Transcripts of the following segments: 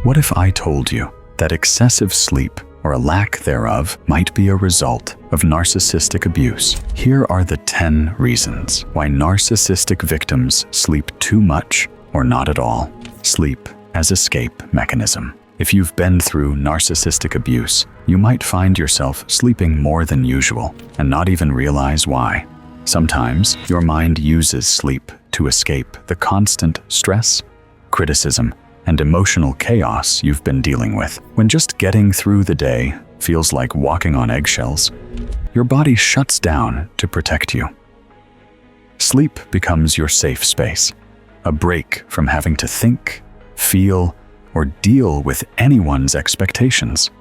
What if I told you that excessive sleep, or a lack thereof, might be a result of narcissistic abuse? Here are the 10 reasons why narcissistic victims sleep too much or not at all. Sleep as escape mechanism. If you've been through narcissistic abuse, you might find yourself sleeping more than usual and not even realize why. Sometimes your mind uses sleep to escape the constant stress, criticism, and emotional chaos you've been dealing with. When just getting through the day feels like walking on eggshells, your body shuts down to protect you. Sleep becomes your safe space, a break from having to think, feel, or deal with anyone's expectations.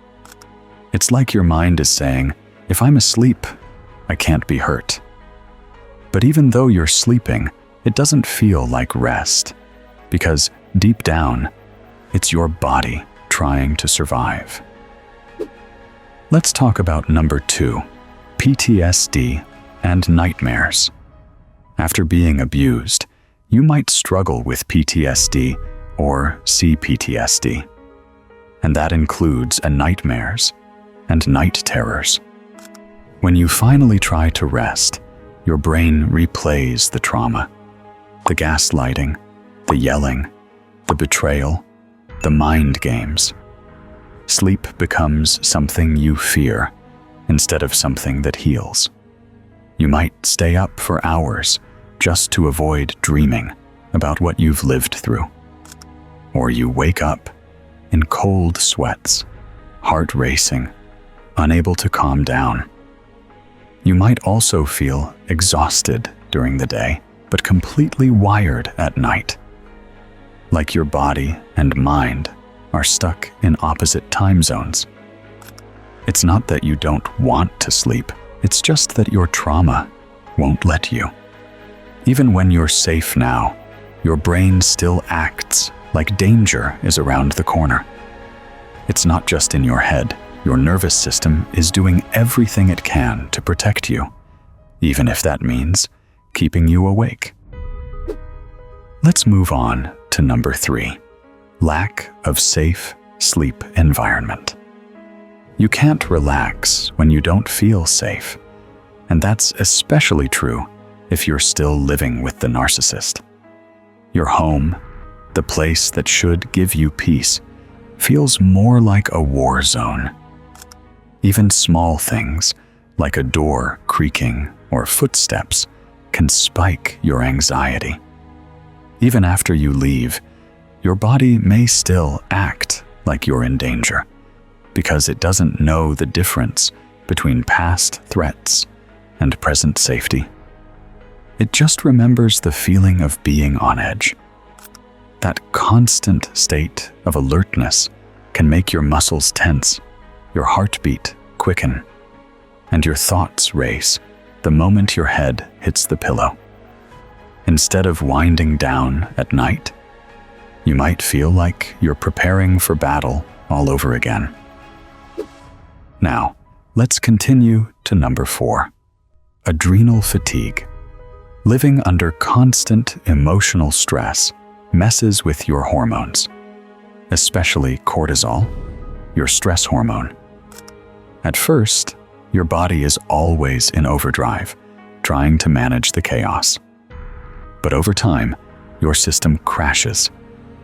It's like your mind is saying, if I'm asleep, I can't be hurt. But even though you're sleeping, it doesn't feel like rest, because deep down, it's your body trying to survive. Let's talk about number 2, PTSD and nightmares. After being abused, you might struggle with PTSD or CPTSD, and that includes nightmares and night terrors. When you finally try to rest, your brain replays the trauma, the gaslighting, the yelling, the betrayal, the mind games. Sleep becomes something you fear instead of something that heals. You might stay up for hours just to avoid dreaming about what you've lived through. Or you wake up in cold sweats, heart racing, unable to calm down. You might also feel exhausted during the day, but completely wired at night. Like your body and mind are stuck in opposite time zones. It's not that you don't want to sleep, it's just that your trauma won't let you. Even when you're safe now, your brain still acts like danger is around the corner. It's not just in your head. Your nervous system is doing everything it can to protect you, even if that means keeping you awake. Let's move on to number 3, lack of safe sleep environment. You can't relax when you don't feel safe, and that's especially true if you're still living with the narcissist. Your home, the place that should give you peace, feels more like a war zone. Even small things, like a door creaking or footsteps, can spike your anxiety. Even after you leave, your body may still act like you're in danger, because it doesn't know the difference between past threats and present safety. It just remembers the feeling of being on edge. That constant state of alertness can make your muscles tense, your heartbeat quicken, and your thoughts race the moment your head hits the pillow. Instead of winding down at night, you might feel like you're preparing for battle all over again. Now, let's continue to number 4, adrenal fatigue. Living under constant emotional stress messes with your hormones, especially cortisol, your stress hormone. At first, your body is always in overdrive, trying to manage the chaos. But over time, your system crashes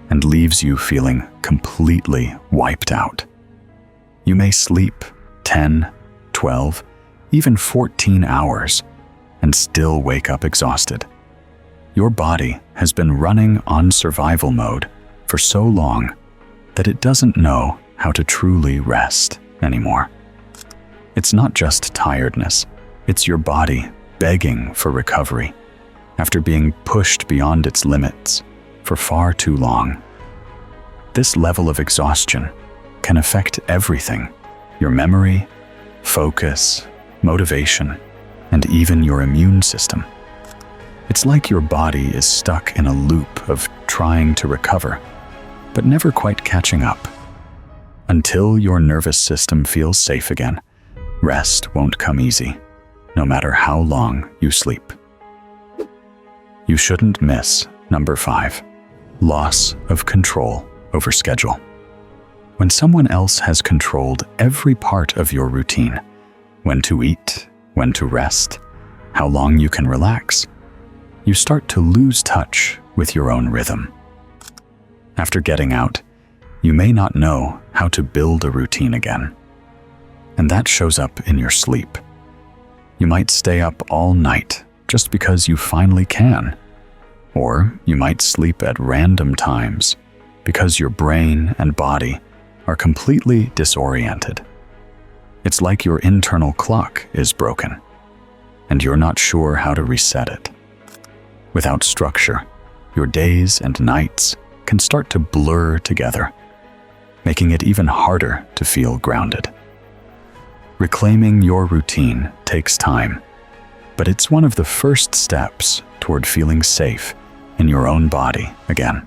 and leaves you feeling completely wiped out. You may sleep 10, 12, even 14 hours and still wake up exhausted. Your body has been running on survival mode for so long that it doesn't know how to truly rest anymore. It's not just tiredness, it's your body begging for recovery after being pushed beyond its limits for far too long. This level of exhaustion can affect everything: your memory, focus, motivation, and even your immune system. It's like your body is stuck in a loop of trying to recover, but never quite catching up. Until your nervous system feels safe again, rest won't come easy, no matter how long you sleep. You shouldn't miss number 5, loss of control over schedule. When someone else has controlled every part of your routine, when to eat, when to rest, how long you can relax, you start to lose touch with your own rhythm. After getting out, you may not know how to build a routine again. And that shows up in your sleep. You might stay up all night just because you finally can. Or you might sleep at random times because your brain and body are completely disoriented. It's like your internal clock is broken, and you're not sure how to reset it. Without structure, your days and nights can start to blur together, making it even harder to feel grounded. Reclaiming your routine takes time, but it's one of the first steps toward feeling safe in your own body again.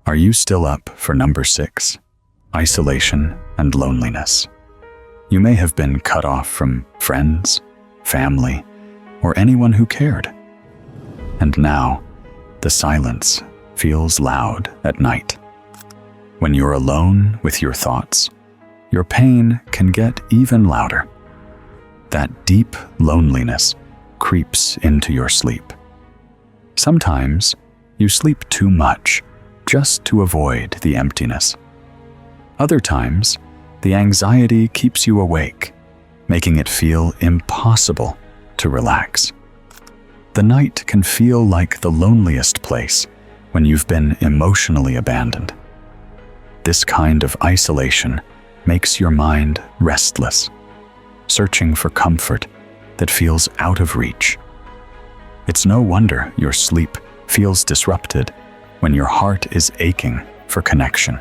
Are you still up for number 6? Isolation and loneliness. You may have been cut off from friends, family, or anyone who cared. And now, the silence feels loud at night. When you're alone with your thoughts, your pain can get even louder. That deep loneliness creeps into your sleep. Sometimes you sleep too much just to avoid the emptiness. Other times, the anxiety keeps you awake, making it feel impossible to relax. The night can feel like the loneliest place when you've been emotionally abandoned. This kind of isolation makes your mind restless, searching for comfort that feels out of reach. It's no wonder your sleep feels disrupted when your heart is aching for connection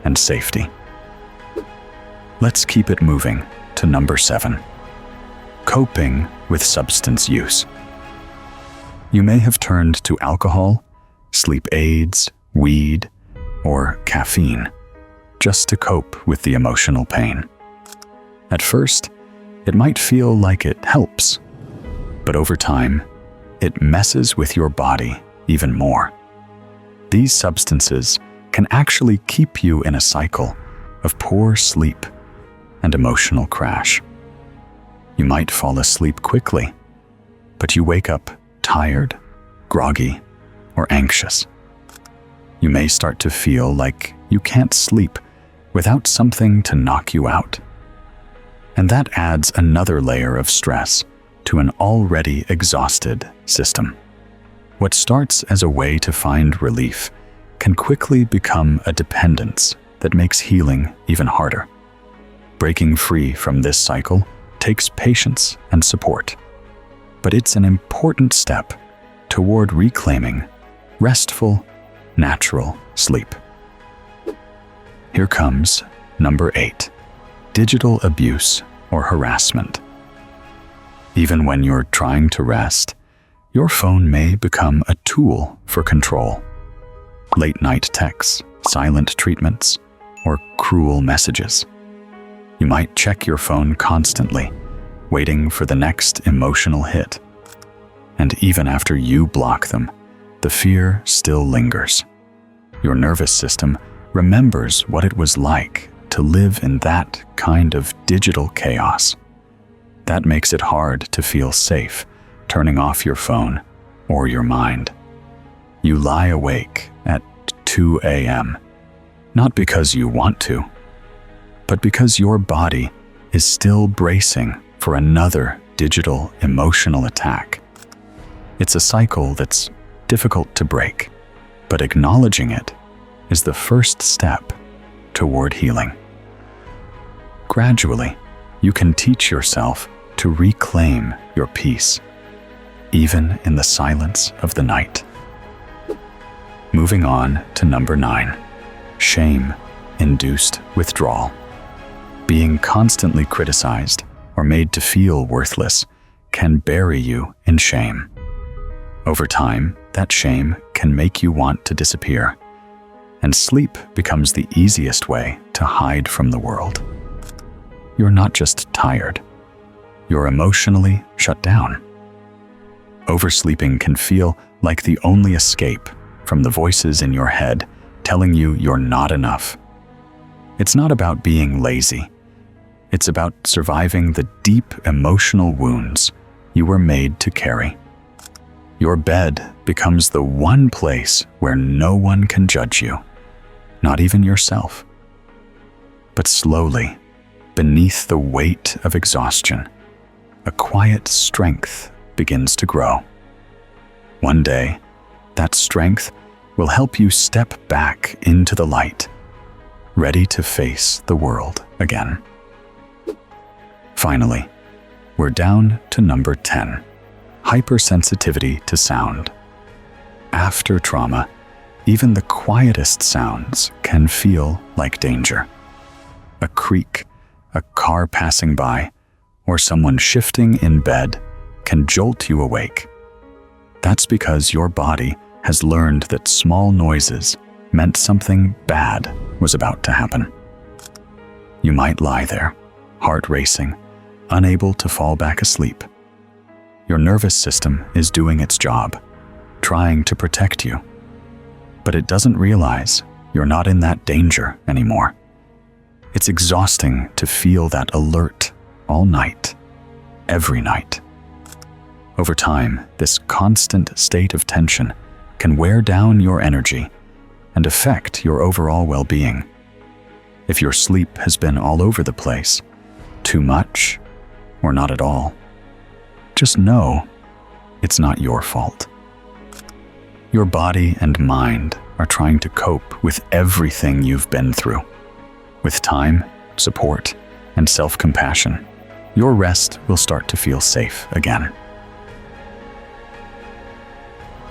and safety. Let's keep it moving to number 7. Coping with substance use. You may have turned to alcohol, sleep aids, weed, or caffeine just to cope with the emotional pain. At first, it might feel like it helps, but over time, it messes with your body even more. These substances can actually keep you in a cycle of poor sleep and emotional crash. You might fall asleep quickly, but you wake up tired, groggy, or anxious. You may start to feel like you can't sleep without something to knock you out. And that adds another layer of stress to an already exhausted system. What starts as a way to find relief can quickly become a dependence that makes healing even harder. Breaking free from this cycle takes patience and support, but it's an important step toward reclaiming restful, natural sleep. Here comes number 8, digital abuse or harassment. Even when you're trying to rest, your phone may become a tool for control. Late-night texts, silent treatments, or cruel messages. You might check your phone constantly, waiting for the next emotional hit. And even after you block them, the fear still lingers. Your nervous system remembers what it was like to live in that kind of digital chaos. That makes it hard to feel safe turning off your phone or your mind. You lie awake at 2 a.m., not because you want to, but because your body is still bracing for another digital emotional attack. It's a cycle that's difficult to break, but acknowledging it is the first step toward healing. Gradually, you can teach yourself to reclaim your peace, even in the silence of the night. Moving on to number 9, shame-induced withdrawal. Being constantly criticized or made to feel worthless can bury you in shame. Over time, that shame can make you want to disappear, and sleep becomes the easiest way to hide from the world. You're not just tired, you're emotionally shut down. Oversleeping can feel like the only escape from the voices in your head telling you you're not enough, It's not about being lazy. It's about surviving the deep emotional wounds you were made to carry. Your bed becomes the one place where no one can judge you, not even yourself. But slowly, beneath the weight of exhaustion, a quiet strength begins to grow. One day, that strength will help you step back into the light, ready to face the world again. Finally, we're down to number 10, hypersensitivity to sound. After trauma, even the quietest sounds can feel like danger. A creak, a car passing by, or someone shifting in bed can jolt you awake. That's because your body has learned that small noises meant something bad was about to happen. You might lie there, heart racing, unable to fall back asleep. Your nervous system is doing its job, trying to protect you. But it doesn't realize you're not in that danger anymore. It's exhausting to feel that alert all night, every night. Over time, this constant state of tension can wear down your energy and affect your overall well-being. If your sleep has been all over the place, too much, or not at all, just know it's not your fault. Your body and mind are trying to cope with everything you've been through. With time, support, and self-compassion, your rest will start to feel safe again.